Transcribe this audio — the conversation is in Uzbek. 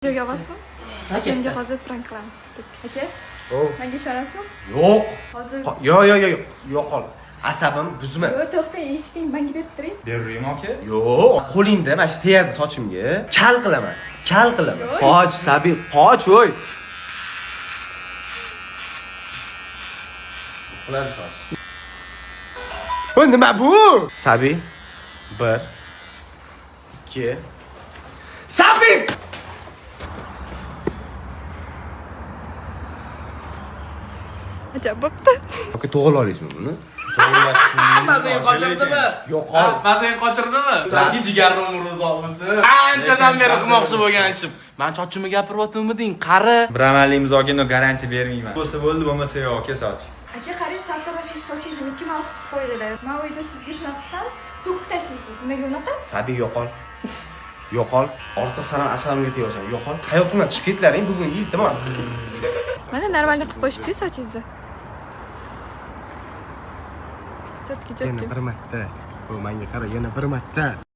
Videoga olasizmi? Akamga hozir prank qilamiz. Aka, menga ishonasizmi? Yo'q. Hozir Yo'qol. Asabim buzma. yo'q, to'xtang, eshiting, menga berib turing. Beraymi aka? Yo'q, qo'lingda mana shu tegadi sochimga. Kal qilaman. Qoch, Sabi, qoch voy. Quladi soch. Bu nima bu? Sabi 1 2 Sabi! Ajab bo'pti. Aka to'g'ri olasizmi buni? Mazang qochirdimi? Yo'qol. Mazang qochirdimi? Sanki jigarning umri uzoq bo'lsin. Anchadan beri qilmoqchi bo'lgan ishim. Men chochimni gapiryaptimirding, qari. Bir amalli imzoga garantiya bermayman. Bo'lsa bo'ldi, bo'lmasa yo'q, aka soch. Aka, qarang, sartaroshning sochingizni ikki mouse qilib qo'ydilar. Men uyda sizga shunaqa qilsam, so'kib tashlaysiz. Nimaga unaqa? Sabi yo'qol. Ortiq sana asabimga tegasan. Yo'qol. Hayotimdan chiqib ketlaring, bugun iltimos. Mana normalni qilib qo'yishibdi sochingizni. Jotki. Yana bir marta. Bu menga qara, yana bir marta.